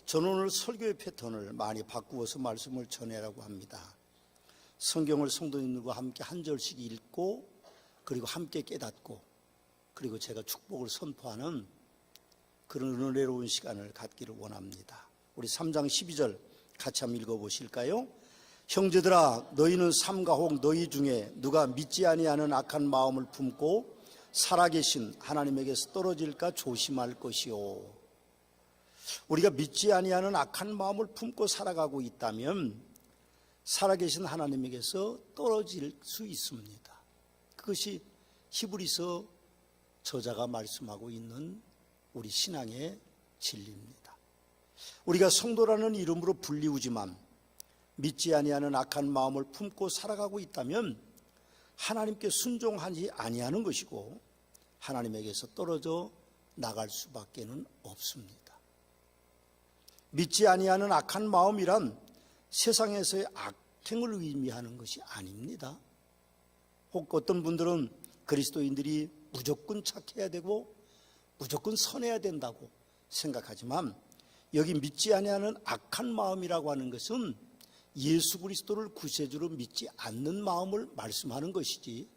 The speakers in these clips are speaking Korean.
저는 오늘 설교의 패턴을 많이 바꾸어서 말씀을 전하라고 합니다. 성경을 성도님들과 함께 한 절씩 읽고 그리고 함께 깨닫고 그리고 제가 축복을 선포하는 그런 은혜로운 시간을 갖기를 원합니다. 우리 3장 12절 같이 한번 읽어보실까요? 형제들아 너희는 삼가 혹 너희 중에 누가 믿지 아니하는 악한 마음을 품고 살아계신 하나님에게서 떨어질까 조심할 것이요. 우리가 믿지 아니하는 악한 마음을 품고 살아가고 있다면 살아계신 하나님에게서 떨어질 수 있습니다. 그것이 히브리서 저자가 말씀하고 있는 우리 신앙의 진리입니다. 우리가 성도라는 이름으로 불리우지만 믿지 아니하는 악한 마음을 품고 살아가고 있다면 하나님께 순종하지 아니하는 것이고 하나님에게서 떨어져 나갈 수밖에는 없습니다. 믿지 아니하는 악한 마음이란 세상에서의 악행을 의미하는 것이 아닙니다. 혹 어떤 분들은 그리스도인들이 무조건 착해야 되고 무조건 선해야 된다고 생각하지만 여기 믿지 아니하는 악한 마음이라고 하는 것은 예수 그리스도를 구세주로 믿지 않는 마음을 말씀하는 것이지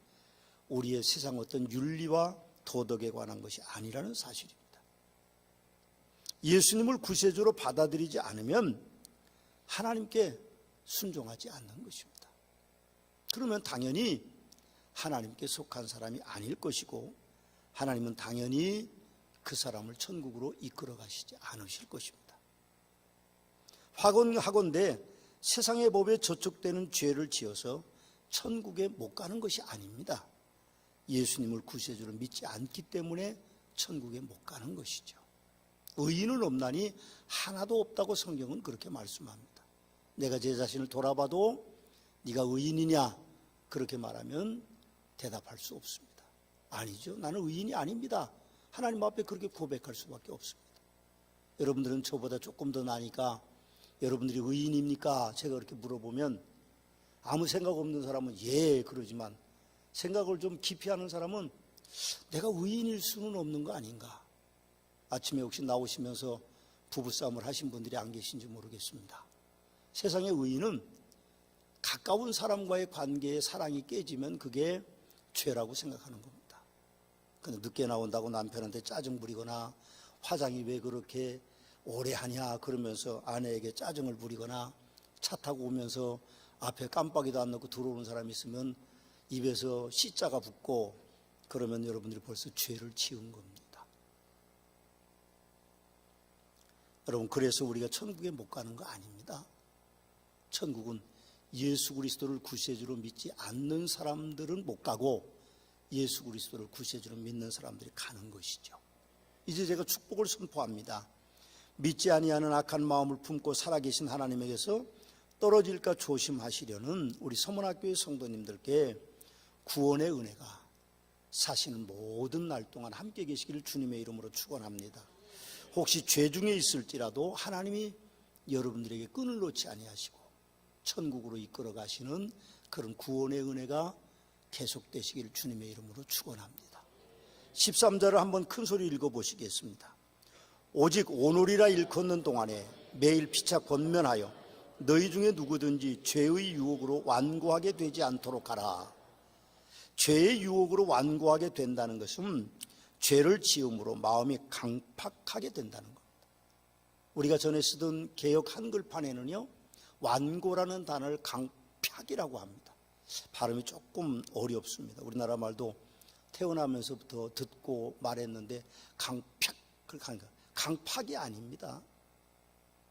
우리의 세상 어떤 윤리와 도덕에 관한 것이 아니라는 사실입니다. 예수님을 구세주로 받아들이지 않으면 하나님께 순종하지 않는 것입니다. 그러면 당연히 하나님께 속한 사람이 아닐 것이고 하나님은 당연히 그 사람을 천국으로 이끌어 가시지 않으실 것입니다. 하건대 세상의 법에 저촉되는 죄를 지어서 천국에 못 가는 것이 아닙니다. 예수님을 구세주로 믿지 않기 때문에 천국에 못 가는 것이죠. 의인은 없나니 하나도 없다고 성경은 그렇게 말씀합니다. 내가 제 자신을 돌아봐도 네가 의인이냐 그렇게 말하면 대답할 수 없습니다. 아니죠. 나는 의인이 아닙니다. 하나님 앞에 그렇게 고백할 수밖에 없습니다. 여러분들은 저보다 조금 더 나니까 여러분들이 의인입니까? 제가 그렇게 물어보면 아무 생각 없는 사람은 예 그러지만 생각을 좀 깊이 하는 사람은 내가 의인일 수는 없는 거 아닌가. 아침에 혹시 나오시면서 부부싸움을 하신 분들이 안 계신지 모르겠습니다. 세상의 의인은 가까운 사람과의 관계에 사랑이 깨지면 그게 죄라고 생각하는 겁니다. 근데 늦게 나온다고 남편한테 짜증 부리거나 화장이 왜 그렇게 오래 하냐 그러면서 아내에게 짜증을 부리거나 차 타고 오면서 앞에 깜빡이도 안 넣고 들어오는 사람이 있으면 입에서 씨자가 붙고 그러면 여러분들이 벌써 죄를 지은 겁니다. 여러분 그래서 우리가 천국에 못 가는 거 아닙니다. 천국은 예수 그리스도를 구세주로 믿지 않는 사람들은 못 가고 예수 그리스도를 구세주로 믿는 사람들이 가는 것이죠. 이제 제가 축복을 선포합니다. 믿지 아니하는 악한 마음을 품고 살아계신 하나님에게서 떨어질까 조심하시려는 우리 서문학교의 성도님들께 구원의 은혜가 사시는 모든 날 동안 함께 계시기를 주님의 이름으로 축원합니다. 혹시 죄 중에 있을지라도 하나님이 여러분들에게 끈을 놓지 아니하시고 천국으로 이끌어 가시는 그런 구원의 은혜가 계속되시기를 주님의 이름으로 축원합니다. 13절을 한번 큰 소리 읽어보시겠습니다. 오직 오늘이라 일컫는 동안에 매일 피차 권면하여 너희 중에 누구든지 죄의 유혹으로 완고하게 되지 않도록 하라. 죄의 유혹으로 완고하게 된다는 것은 죄를 지음으로 마음이 강팍하게 된다는 겁니다. 우리가 전에 쓰던 개역 한글판에는요 완고라는 단어를 강팍이라고 합니다. 발음이 조금 어렵습니다. 우리나라 말도 태어나면서부터 듣고 말했는데 강팍 그렇게 하니까 강팍이 아닙니다.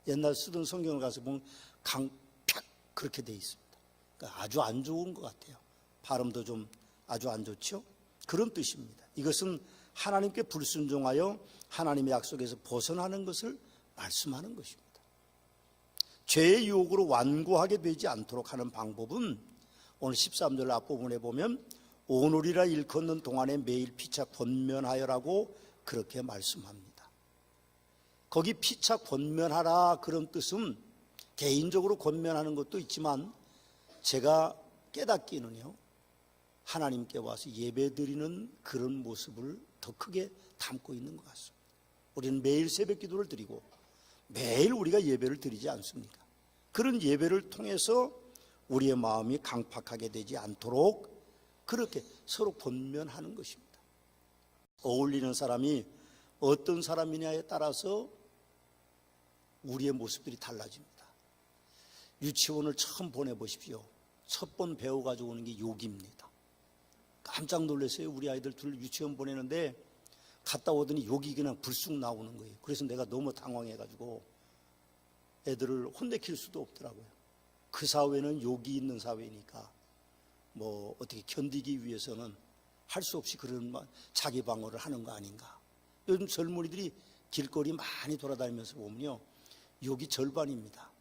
옛날 쓰던 성경을 가서 보면 강팍 그렇게 돼 있습니다. 그러니까 아주 안 좋은 것 같아요. 발음도 좀 아주 안 좋죠? 그런 뜻입니다. 이것은 하나님께 불순종하여 하나님의 약속에서 벗어나는 것을 말씀하는 것입니다. 죄의 유혹으로 완고하게 되지 않도록 하는 방법은 오늘 13절 앞부분에 보면 오늘이라 일컫는 동안에 매일 피차 권면하여라고 그렇게 말씀합니다. 거기 피차 권면하라 그런 뜻은 개인적으로 권면하는 것도 있지만 제가 깨닫기는요 하나님께 와서 예배드리는 그런 모습을 더 크게 담고 있는 것 같습니다. 우리는 매일 새벽 기도를 드리고 매일 우리가 예배를 드리지 않습니까? 그런 예배를 통해서 우리의 마음이 강팍하게 되지 않도록 그렇게 서로 권면하는 것입니다. 어울리는 사람이 어떤 사람이냐에 따라서 우리의 모습들이 달라집니다. 유치원을 처음 보내보십시오. 첫 번 배워가지고 오는 게 욕입니다. 깜짝 놀랐어요. 우리 아이들 둘 유치원 보내는데 갔다 오더니 욕이 그냥 불쑥 나오는 거예요. 그래서 내가 너무 당황해가지고 애들을 혼내킬 수도 없더라고요. 그 사회는 욕이 있는 사회니까 뭐 어떻게 견디기 위해서는 할 수 없이 그런 자기 방어를 하는 거 아닌가. 요즘 젊은이들이 길거리 많이 돌아다니면서 보면요, 욕이 절반입니다.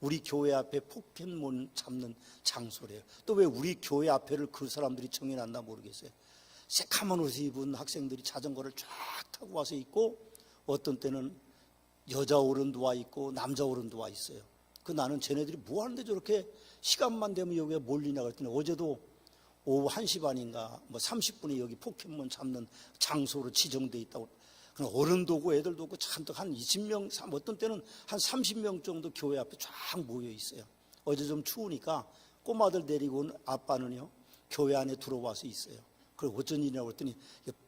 우리 교회 앞에 포켓몬 잡는 장소래요. 또 왜 우리 교회 앞에를 그 사람들이 정해놨나 모르겠어요. 새카만 옷을 입은 학생들이 자전거를 쫙 타고 와서 있고, 어떤 때는 여자 어른도 와 있고 남자 어른도 와 있어요. 그 나는 쟤네들이 뭐 하는데 저렇게 시간만 되면 여기에 몰리냐 그랬더니, 어제도 오후 1시 반인가 뭐 30분에 여기 포켓몬 잡는 장소로 지정돼 있다고. 어른도 오고 애들도 오고 잔뜩 한 20명, 어떤 때는 한 30명 정도 교회 앞에 쫙 모여 있어요. 어제 좀 추우니까 꼬마들 데리고 온 아빠는요, 교회 안에 들어와서 있어요. 그리고 어쩐 일이냐고 했더니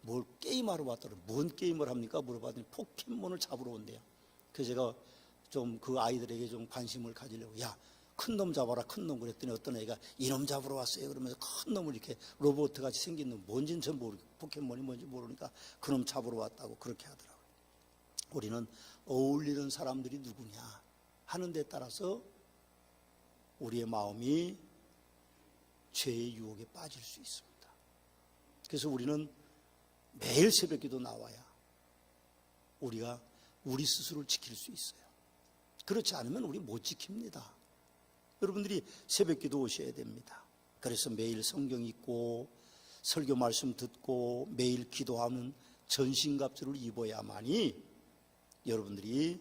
뭘 게임하러 왔더라고요. 뭔 게임을 합니까? 물어봤더니 포켓몬을 잡으러 온대요. 그래서 제가 좀 그 아이들에게 좀 관심을 가지려고, 야, 큰 놈 잡아라, 큰 놈. 그랬더니 어떤 애가 이놈 잡으러 왔어요. 그러면서 큰 놈을 이렇게 로봇같이 생긴 놈, 뭔지는 전 모르고, 포켓몬이 뭔지 모르니까 그놈 잡으러 왔다고 그렇게 하더라고요. 우리는 어울리는 사람들이 누구냐 하는 데 따라서 우리의 마음이 죄의 유혹에 빠질 수 있습니다. 그래서 우리는 매일 새벽기도 나와야 우리가 우리 스스로를 지킬 수 있어요. 그렇지 않으면 우리 못 지킵니다. 여러분들이 새벽기도 오셔야 됩니다. 그래서 매일 성경 읽고 설교 말씀 듣고 매일 기도하는 전신갑주를 입어야만이 여러분들이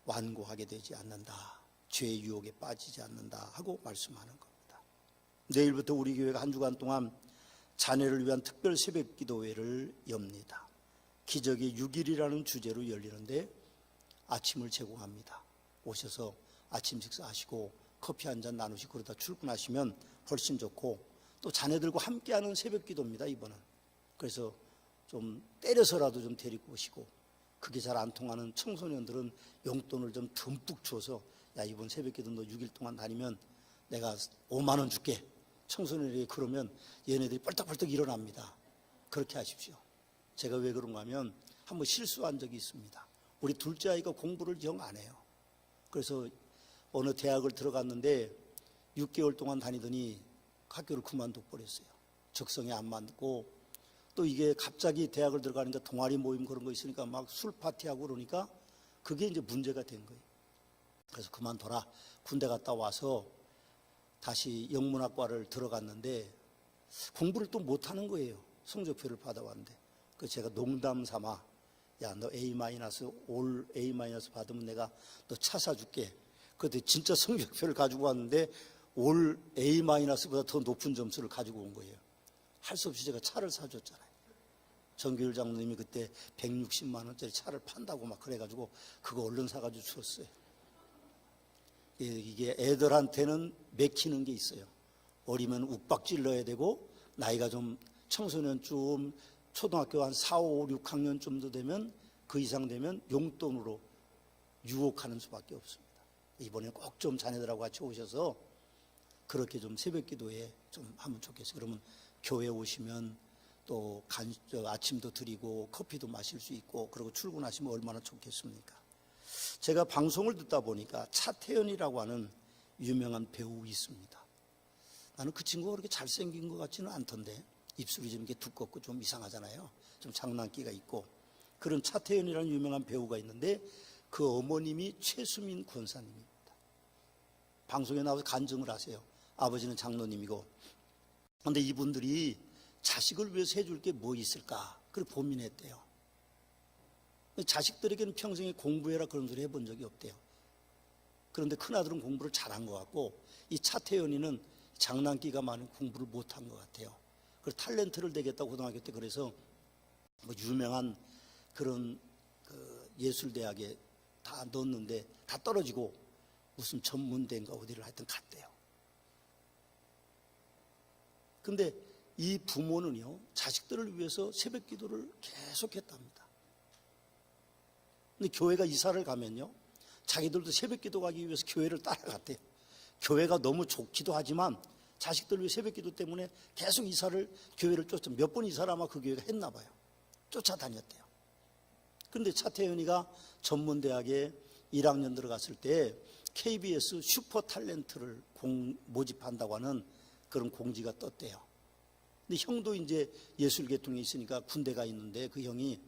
완고하게 되지 않는다, 죄의 유혹에 빠지지 않는다 하고 말씀하는 겁니다. 내일부터 우리 교회가 한 주간 동안 자녀를 위한 특별 새벽기도회를 엽니다. 기적의 6일이라는 주제로 열리는데 아침을 제공합니다. 오셔서 아침 식사하시고 커피 한 잔 나누시고 그러다 출근하시면 훨씬 좋고, 또 자녀들과 함께하는 새벽기도입니다, 이번은. 그래서 좀 때려서라도 좀 데리고 오시고, 그게 잘 안 통하는 청소년들은 용돈을 좀 듬뿍 줘서, 야, 이번 새벽기도 너 6일 동안 다니면 내가 5만 원 줄게. 청소년에게 그러면 얘네들이 뻘떡뻘떡 일어납니다. 그렇게 하십시오. 제가 왜 그런가 하면 한번 실수한 적이 있습니다. 우리 둘째 아이가 공부를 영 안 해요. 그래서 어느 대학을 들어갔는데 6개월 동안 다니더니 학교를 그만둬 버렸어요. 적성에 안 맞고, 또 이게 갑자기 대학을 들어가니까 동아리 모임 그런 거 있으니까 막 술 파티하고 그러니까 그게 이제 문제가 된 거예요. 그래서 그만둬라. 군대 갔다 와서 다시 영문학과를 들어갔는데 공부를 또 못하는 거예요. 성적표를 받아왔는데. 그래서 제가 농담 삼아, 야, 너 올 A- 받으면 내가 너 차 사줄게. 그때 진짜 성적표를 가지고 왔는데 올 A-보다 더 높은 점수를 가지고 온 거예요. 할 수 없이 제가 차를 사줬잖아요. 정규일 장로님이 그때 160만 원짜리 차를 판다고 막 그래가지고 그거 얼른 사가지고 줬어요. 이게 애들한테는 맥히는 게 있어요. 어리면 욱박 질러야 되고, 나이가 좀 청소년쯤 초등학교 한 4, 5, 6학년쯤도 되면, 그 이상 되면 용돈으로 유혹하는 수밖에 없습니다. 이번에 꼭 좀 자녀들하고 같이 오셔서 그렇게 좀 새벽기도에 좀 하면 좋겠어요. 그러면 교회 오시면 또 아침도 드리고 커피도 마실 수 있고, 그리고 출근하시면 얼마나 좋겠습니까? 제가 방송을 듣다 보니까 차태현이라고 하는 유명한 배우 있습니다. 나는 그 친구가 그렇게 잘생긴 것 같지는 않던데, 입술이 좀 이렇게 두껍고 좀 이상하잖아요. 좀 장난기가 있고. 그런 차태현이라는 유명한 배우가 있는데 그 어머님이 최수민 권사님입니다. 방송에 나와서 간증을 하세요. 아버지는 장로님이고. 그런데 이분들이 자식을 위해서 해줄 게 뭐 있을까? 그걸 고민했대요. 자식들에게는 평생에 공부해라 그런 소리 해본 적이 없대요. 그런데 큰아들은 공부를 잘한 것 같고, 이 차태현이는 장난기가 많은 공부를 못한 것 같아요. 그래서 탤런트를 내겠다고 고등학교 때, 그래서 뭐 유명한 그런 예술대학에 다 넣었는데 다 떨어지고 무슨 전문대인가 어디를 하여튼 갔대요. 근데 이 부모는요, 자식들을 위해서 새벽 기도를 계속했답니다. 근데 교회가 이사를 가면요, 자기들도 새벽 기도 가기 위해서 교회를 따라갔대요. 교회가 너무 좋기도 하지만 자식들 위해 새벽 기도 때문에 계속 교회를 몇 번 이사를 아마 그 교회가 했나 봐요. 쫓아다녔대요. 그런데 차태현이가 전문대학에 1학년 들어갔을 때 KBS 슈퍼 탤런트를 모집한다고 하는 그런 공지가 떴대요. 근데 형도 이제 예술계통에 있으니까 군대가 있는데 그 형이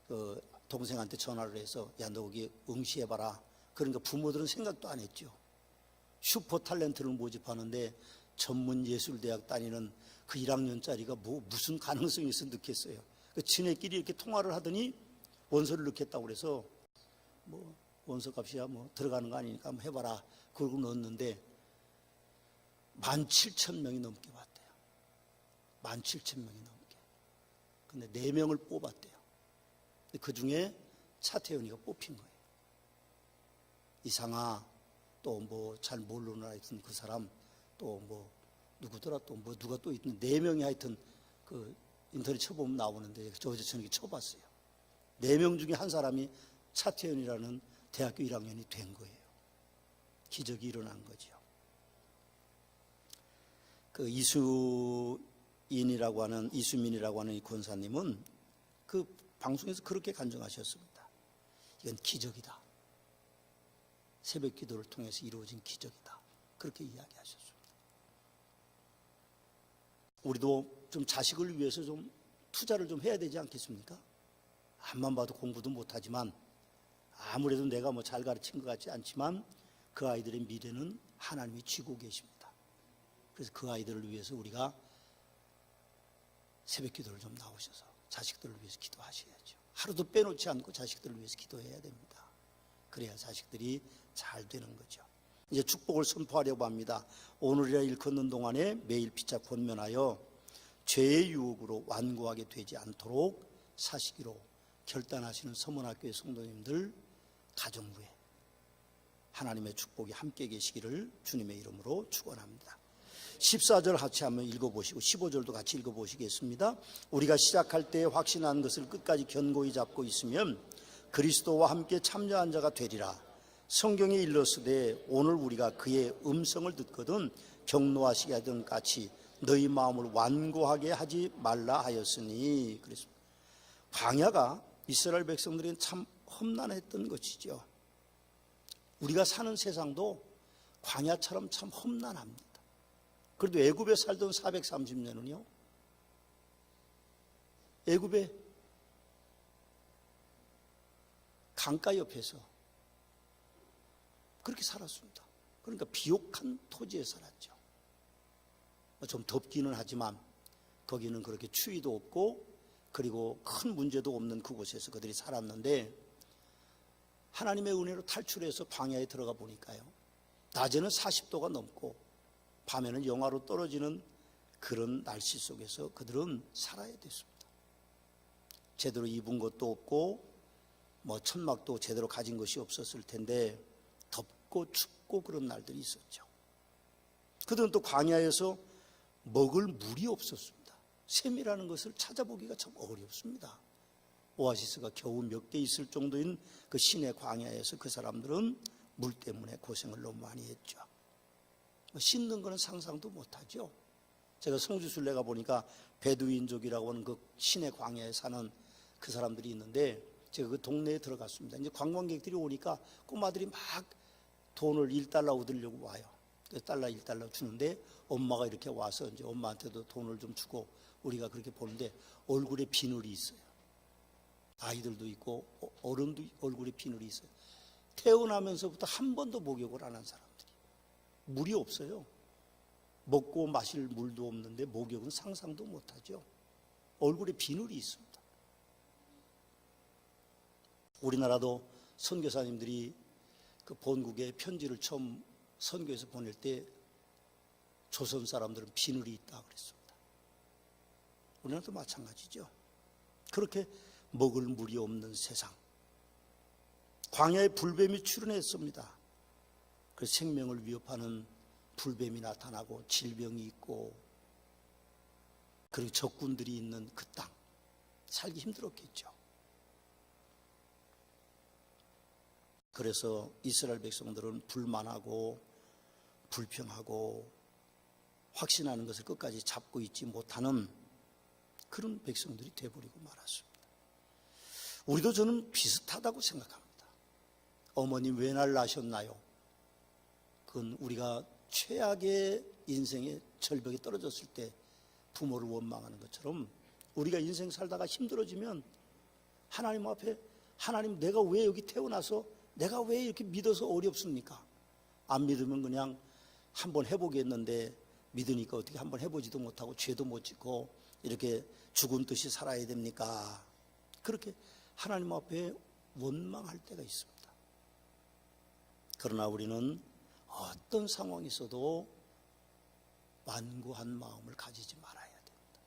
그 동생한테 전화를 해서 야, 너 거기 응시해봐라. 그러니까 부모들은 생각도 안 했죠. 슈퍼 탤런트를 모집하는데 전문예술대학 다니는 그 1학년짜리가 무슨 가능성이 있어 넣겠어요. 그 지네끼리 이렇게 통화를 하더니 원서를 넣겠다고 그래서 뭐 원서값이야 뭐 들어가는 거 아니니까 한번 해봐라. 그러고 넣었는데 17,000명이 넘게 왔대요. 17,000명이 넘게. 근데 4명을 뽑았대요. 그 중에 차태현이가 뽑힌 거예요. 이상아, 또 뭐 잘 모르는 하여튼 그 사람, 또 뭐 누구더라, 또 뭐 누가 또 있는 4명이 하여튼 그 인터넷 쳐보면 나오는데 저는 이렇게 쳐봤어요. 4명 중에 한 사람이 차태현이라는 대학교 1학년이 된 거예요. 기적이 일어난 거죠. 그 이수민이라고 하는 이 권사님은 그 방송에서 그렇게 간증하셨습니다. 이건 기적이다. 새벽 기도를 통해서 이루어진 기적이다. 그렇게 이야기하셨습니다. 우리도 좀 자식을 위해서 좀 투자를 좀 해야 되지 않겠습니까? 앞만 봐도 공부도 못하지만 아무래도 내가 뭐 잘 가르친 것 같지 않지만 그 아이들의 미래는 하나님이 쥐고 계십니다. 그래서 그 아이들을 위해서 우리가 새벽 기도를 좀 나오셔서 자식들을 위해서 기도하셔야죠. 하루도 빼놓지 않고 자식들을 위해서 기도해야 됩니다. 그래야 자식들이 잘 되는 거죠. 이제 축복을 선포하려고 합니다. 오늘이라 일컫는 동안에 매일 피차 권면하여 죄의 유혹으로 완고하게 되지 않도록 사시기로 결단하시는 서문학교의 성도님들 가정부에 하나님의 축복이 함께 계시기를 주님의 이름으로 축원합니다. 14절 같이 한번 읽어보시고 15절도 같이 읽어보시겠습니다. 우리가 시작할 때 확신한 것을 끝까지 견고히 잡고 있으면 그리스도와 함께 참여한 자가 되리라. 성경에 일렀으되 오늘 우리가 그의 음성을 듣거든 경노하시게 하던 같이 너희 마음을 완고하게 하지 말라 하였으니. 그랬습니다. 광야가 이스라엘 백성들은 참 험난했던 것이죠. 우리가 사는 세상도 광야처럼 참 험난합니다. 그래도 애굽에 살던 430년은요, 애굽의 강가 옆에서 그렇게 살았습니다. 그러니까 비옥한 토지에 살았죠. 좀 덥기는 하지만 거기는 그렇게 추위도 없고 그리고 큰 문제도 없는 그곳에서 그들이 살았는데 하나님의 은혜로 탈출해서 광야에 들어가 보니까요, 낮에는 40도가 넘고 밤에는 영하로 떨어지는 그런 날씨 속에서 그들은 살아야 됐습니다. 제대로 입은 것도 없고 뭐 천막도 제대로 가진 것이 없었을 텐데 덥고 춥고 그런 날들이 있었죠. 그들은 또 광야에서 먹을 물이 없었습니다. 샘이라는 것을 찾아보기가 참 어렵습니다. 오아시스가 겨우 몇 개 있을 정도인 그 시내 광야에서 그 사람들은 물 때문에 고생을 너무 많이 했죠. 씻는 거는 상상도 못하죠. 제가 성지순례가 보니까 베두인족이라고 하는 그 시내 광야에 사는 그 사람들이 있는데 제가 그 동네에 들어갔습니다. 이제 관광객들이 오니까 꼬마들이 막 돈을 1달러 얻으려고 와요. 그래서 달러 1달러 주는데 엄마가 이렇게 와서 이제 엄마한테도 돈을 좀 주고 우리가 그렇게 보는데 얼굴에 비늘이 있어요. 아이들도 있고 어른도 얼굴에 비늘이 있어요. 태어나면서부터 한 번도 목욕을 안 한 사람들이. 물이 없어요. 먹고 마실 물도 없는데 목욕은 상상도 못하죠. 얼굴에 비늘이 있습니다. 우리나라도 선교사님들이 그 본국에 편지를 처음 선교에서 보낼 때 조선 사람들은 비늘이 있다 그랬습니다. 우리나라도 마찬가지죠. 그렇게 먹을 물이 없는 세상. 광야에 불뱀이 출현했습니다. 그 생명을 위협하는 불뱀이 나타나고 질병이 있고 그리고 적군들이 있는 그 땅, 살기 힘들었겠죠. 그래서 이스라엘 백성들은 불만하고 불평하고 확신하는 것을 끝까지 잡고 있지 못하는 그런 백성들이 되어버리고 말았습니다. 우리도 저는 비슷하다고 생각합니다. 어머님 왜 날 낳으셨나요? 그건 우리가 최악의 인생의 절벽에 떨어졌을 때 부모를 원망하는 것처럼 우리가 인생 살다가 힘들어지면 하나님 앞에 하나님 내가 왜 여기 태어나서 내가 왜 이렇게 믿어서 어렵습니까? 안 믿으면 그냥 한번 해보겠는데 믿으니까 어떻게 한번 해보지도 못하고 죄도 못 짓고 이렇게 죽은 듯이 살아야 됩니까? 그렇게 하나님 앞에 원망할 때가 있습니다. 그러나 우리는 어떤 상황이 있어도 완고한 마음을 가지지 말아야 됩니다.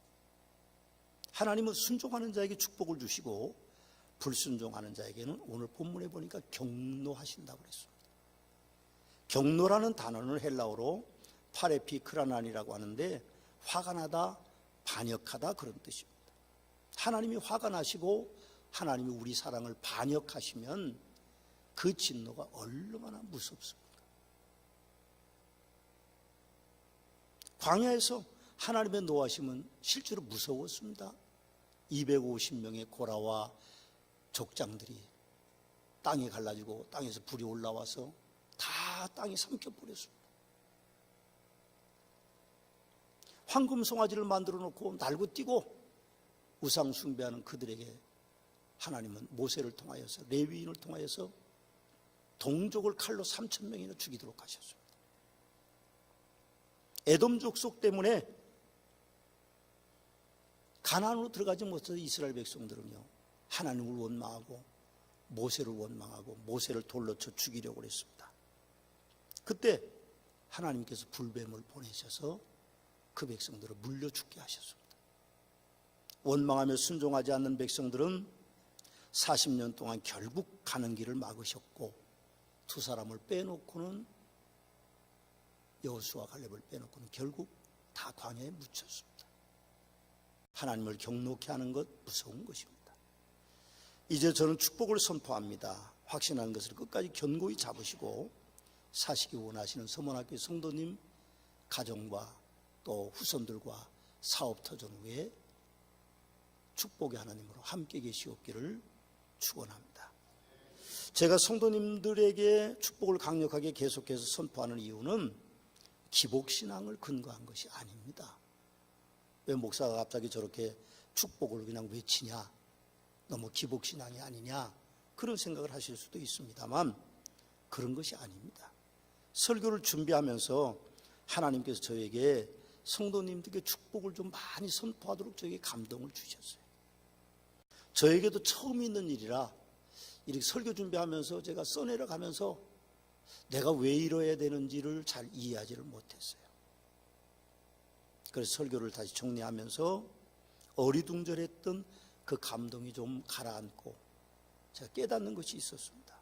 하나님은 순종하는 자에게 축복을 주시고 불순종하는 자에게는 오늘 본문에 보니까 경노하신다고 그랬습니다. 경노라는 단어는 헬라어로 파레피크라난이라고 하는데 화가 나다, 반역하다 그런 뜻입니다. 하나님이 화가 나시고 하나님이 우리 사랑을 반역하시면 그 진노가 얼마나 무섭습니까? 광야에서 하나님의 노하심은 실제로 무서웠습니다. 250명의 고라와 족장들이 땅이 갈라지고 땅에서 불이 올라와서 다 땅이 삼켜버렸습니다. 황금 송아지를 만들어 놓고 날고 뛰고 우상 숭배하는 그들에게 하나님은 모세를 통하여서 레위인을 통하여서 동족을 칼로 3,000명이나 죽이도록 하셨습니다. 에돔 족속 때문에 가나안으로 들어가지 못해서 이스라엘 백성들은요 하나님을 원망하고 모세를 원망하고 모세를 돌로 쳐 죽이려고 했습니다. 그때 하나님께서 불뱀을 보내셔서 그 백성들을 물려 죽게 하셨습니다. 원망하며 순종하지 않는 백성들은 40년 동안 결국 가는 길을 막으셨고 두 사람을 빼놓고는 여호수아 갈렙을 빼놓고는 결국 다 광야에 묻혔습니다. 하나님을 경노케 하는 것 무서운 것입니다. 이제 저는 축복을 선포합니다. 확신하는 것을 끝까지 견고히 잡으시고 사시기 원하시는 서문학교 성도님 가정과 또 후손들과 사업 터전 후에 축복의 하나님으로 함께 계시옵기를 축원합니다. 제가 성도님들에게 축복을 강력하게 계속해서 선포하는 이유는 기복신앙을 근거한 것이 아닙니다. 왜 목사가 갑자기 저렇게 축복을 그냥 외치냐, 너무 기복신앙이 아니냐 그런 생각을 하실 수도 있습니다만 그런 것이 아닙니다. 설교를 준비하면서 하나님께서 저에게 성도님들에게 축복을 좀 많이 선포하도록 저에게 감동을 주셨어요. 저에게도 처음 있는 일이라 이렇게 설교 준비하면서 제가 써내려가면서 내가 왜 이뤄야 되는지를 잘 이해하지를 못했어요. 그래서 설교를 다시 정리하면서 어리둥절했던 그 감동이 좀 가라앉고 제가 깨닫는 것이 있었습니다.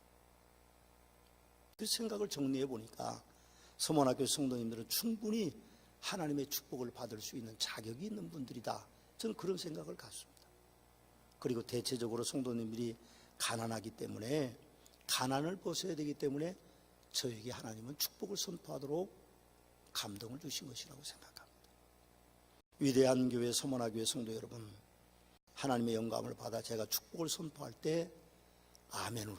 그 생각을 정리해 보니까 서문학교 성도님들은 충분히 하나님의 축복을 받을 수 있는 자격이 있는 분들이다. 저는 그런 생각을 갖습니다. 그리고 대체적으로 성도님들이 가난하기 때문에 가난을 벗어야 되기 때문에 저에게 하나님은 축복을 선포하도록 감동을 주신 것이라고 생각합니다. 위대한 교회 서문화교회 성도 여러분, 하나님의 영감을 받아 제가 축복을 선포할 때 아멘으로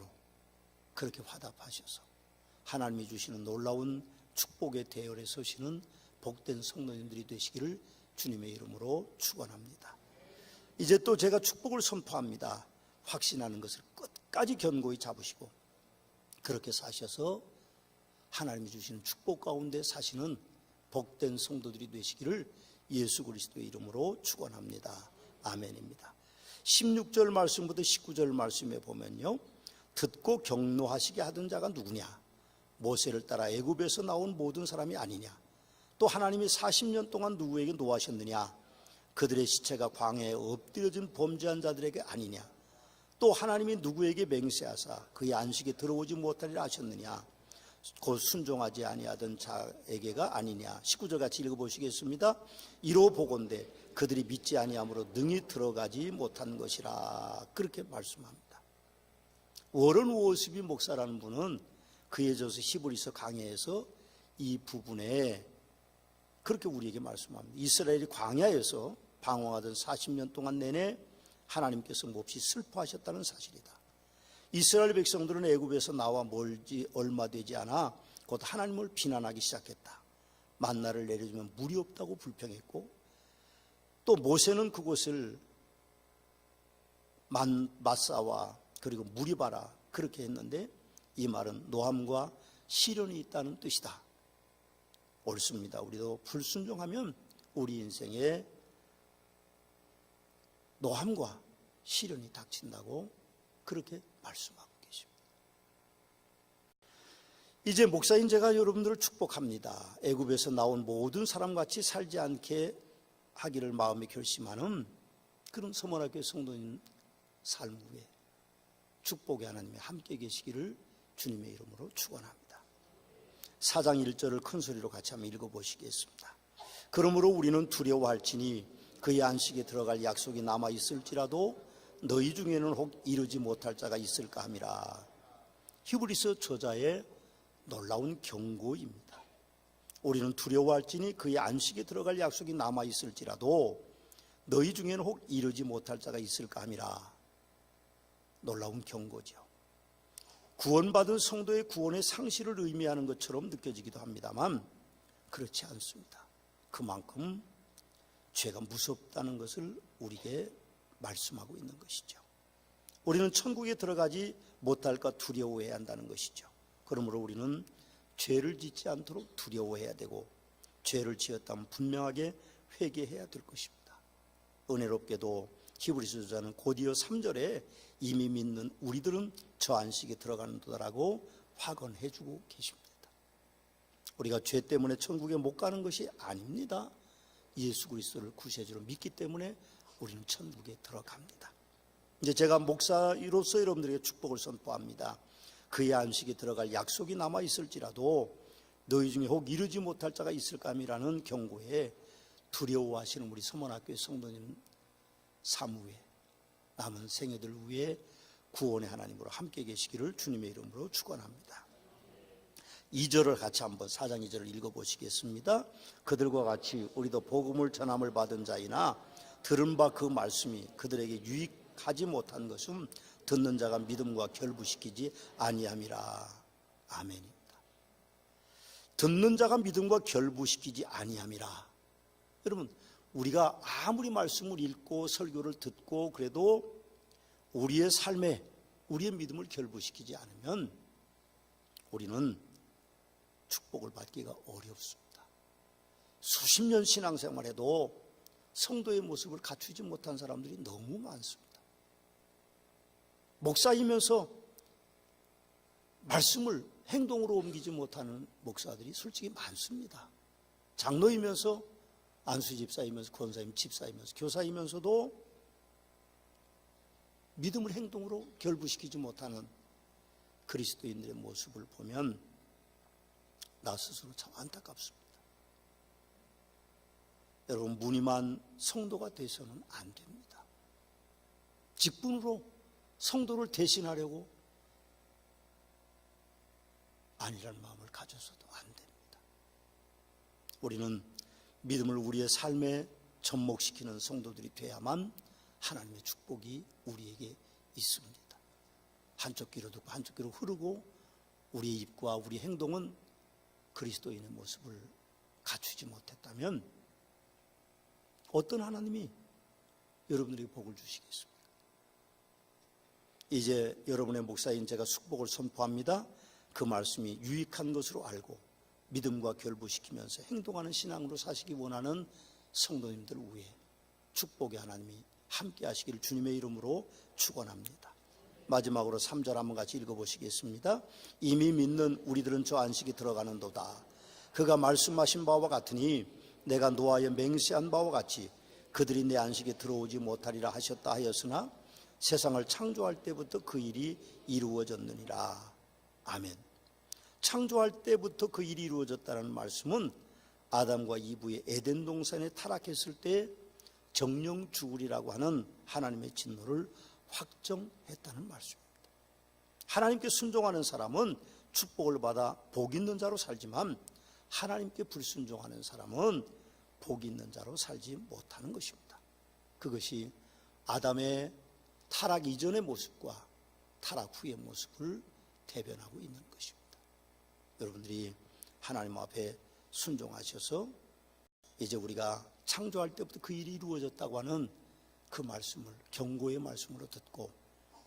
그렇게 화답하셔서 하나님이 주시는 놀라운 축복의 대열에 서시는 복된 성도님들이 되시기를 주님의 이름으로 축원합니다. 이제 또 제가 축복을 선포합니다. 확신하는 것을 끝까지 견고히 잡으시고 그렇게 사셔서 하나님이 주시는 축복 가운데 사시는 복된 성도들이 되시기를 예수 그리스도의 이름으로 축원합니다. 아멘입니다. 16절 말씀부터 19절 말씀에 보면요, 듣고 경노하시게 하던 자가 누구냐? 모세를 따라 애굽에서 나온 모든 사람이 아니냐? 또 하나님이 40년 동안 누구에게 노하셨느냐? 그들의 시체가 광야에 엎드려진 범죄한 자들에게 아니냐? 또 하나님이 누구에게 맹세하사 그의 안식에 들어오지 못하리라 하셨느냐? 곧 순종하지 아니하던 자에게가 아니냐. 19절 같이 읽어보시겠습니다. 이로 보건대 그들이 믿지 아니함으로 능히 들어가지 못한 것이라. 그렇게 말씀합니다. 워런 우어스비 목사라는 분은 그에 져서 히브리서 강해에서 이 부분에 그렇게 우리에게 말씀합니다. 이스라엘이 광야에서 방황하던 40년 동안 내내 하나님께서 몹시 슬퍼하셨다는 사실이다. 이스라엘 백성들은 애굽에서 나와 멀지 얼마 되지 않아 곧 하나님을 비난하기 시작했다. 만나를 내려주면 물이 없다고 불평했고, 또 모세는 그곳을 마사와 그리고 무리바라 그렇게 했는데, 이 말은 노함과 시련이 있다는 뜻이다. 옳습니다. 우리도 불순종하면 우리 인생에 노함과 시련이 닥친다고 그렇게 말씀하고 계십니다. 이제 목사인 제가 여러분들을 축복합니다. 애굽에서 나온 모든 사람같이 살지 않게 하기를 마음에 결심하는 그런 서문학교의 성도님 삶 후에 축복의 하나님이 함께 계시기를 주님의 이름으로 축원합니다. 4장 1절을 큰 소리로 같이 한번 읽어보시겠습니다. 그러므로 우리는 두려워할지니 그의 안식에 들어갈 약속이 남아있을지라도 너희 중에는 혹 이루지 못할 자가 있을까 함이라. 히브리서 저자의 놀라운 경고입니다. 우리는 두려워할지니 그의 안식에 들어갈 약속이 남아있을지라도 너희 중에는 혹 이루지 못할 자가 있을까 함이라. 놀라운 경고죠. 구원받은 성도의 구원의 상실을 의미하는 것처럼 느껴지기도 합니다만 그렇지 않습니다. 그만큼 죄가 무섭다는 것을 우리에게 말씀하고 있는 것이죠. 우리는 천국에 들어가지 못할까 두려워해야 한다는 것이죠. 그러므로 우리는 죄를 짓지 않도록 두려워해야 되고, 죄를 지었다면 분명하게 회개해야 될 것입니다. 은혜롭게도 히브리서 저자는 곧이어 3절에 이미 믿는 우리들은 저 안식에 들어가는도다라고 확언해주고 계십니다. 우리가 죄 때문에 천국에 못 가는 것이 아닙니다. 예수 그리스도를 구세주로 믿기 때문에 우리는 천국에 들어갑니다. 이제 제가 목사로서 여러분들에게 축복을 선포합니다. 그의 안식에 들어갈 약속이 남아있을지라도 너희 중에 혹 이루지 못할 자가 있을까 함이라는 경고에 두려워하시는 우리 서문학교의 성도님 삶 후에 남은 생애들 위해 구원의 하나님으로 함께 계시기를 주님의 이름으로 축원합니다. 2절을 같이 한번 4장 2절을 읽어보시겠습니다. 그들과 같이 우리도 복음을 전함을 받은 자이나 들은 바 그 말씀이 그들에게 유익하지 못한 것은 듣는 자가 믿음과 결부시키지 아니함이라. 아멘입니다. 듣는 자가 믿음과 결부시키지 아니함이라. 여러분, 우리가 아무리 말씀을 읽고 설교를 듣고 그래도 우리의 삶에 우리의 믿음을 결부시키지 않으면 우리는 축복을 받기가 어렵습니다. 수십 년 신앙생활에도 성도의 모습을 갖추지 못한 사람들이 너무 많습니다. 목사이면서 말씀을 행동으로 옮기지 못하는 목사들이 솔직히 많습니다. 장로이면서 안수 집사이면서 권사님 집사이면서 교사이면서도 믿음을 행동으로 결부시키지 못하는 그리스도인들의 모습을 보면 나 스스로 참 안타깝습니다. 여러분, 무늬만 성도가 돼서는 안 됩니다. 직분으로 성도를 대신하려고 아니라는 마음을 가져서도 안 됩니다. 우리는 믿음을 우리의 삶에 접목시키는 성도들이 돼야만 하나님의 축복이 우리에게 있습니다. 한쪽 귀로 듣고 한쪽 귀로 흐르고 우리의 입과 우리 행동은 그리스도인의 모습을 갖추지 못했다면 어떤 하나님이 여러분들에게 복을 주시겠습니까? 이제 여러분의 목사인 제가 축복을 선포합니다. 그 말씀이 유익한 것으로 알고 믿음과 결부시키면서 행동하는 신앙으로 사시기 원하는 성도님들 위해 축복의 하나님이 함께 하시기를 주님의 이름으로 축원합니다. 마지막으로 3절 한번 같이 읽어보시겠습니다. 이미 믿는 우리들은 저 안식이 들어가는도다. 그가 말씀하신 바와 같으니 내가 노아에 맹세한 바와 같이 그들이 내 안식에 들어오지 못하리라 하셨다 하였으나 세상을 창조할 때부터 그 일이 이루어졌느니라. 아멘. 창조할 때부터 그 일이 이루어졌다는 말씀은 아담과 이브의 에덴 동산에 타락했을 때 정령 죽으리라고 하는 하나님의 진노를 확정했다는 말씀입니다. 하나님께 순종하는 사람은 축복을 받아 복 있는 자로 살지만 하나님께 불순종하는 사람은 복 있는 자로 살지 못하는 것입니다. 그것이 아담의 타락 이전의 모습과 타락 후의 모습을 대변하고 있는 것입니다. 여러분들이 하나님 앞에 순종하셔서 이제 우리가 창조할 때부터 그 일이 이루어졌다고 하는 그 말씀을 경고의 말씀으로 듣고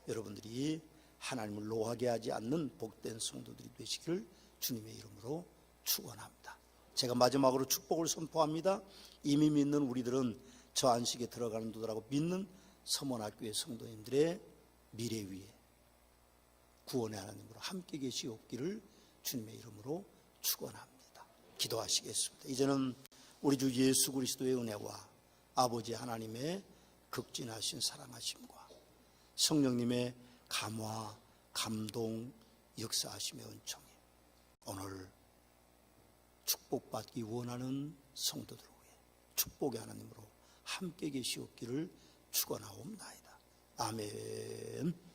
여러분들이 하나님을 노하게 하지 않는 복된 성도들이 되시기를 주님의 이름으로 축원합니다. 제가 마지막으로 축복을 선포합니다. 이미 믿는 우리들은 저 안식에 들어가는 도라고 믿는 서문학교의 성도님들의 미래 위에 구원의 하나님으로 함께 계시옵기를 주님의 이름으로 축원합니다. 기도하시겠습니다. 이제는 우리 주 예수 그리스도의 은혜와 아버지 하나님의 극진하신 사랑하심과 성령님의 감화, 감동, 역사하심의 은총이 오늘 축복받기 원하는 성도들 위해 축복의 하나님으로 함께 계시옵기를 축원하옵나이다. 아멘.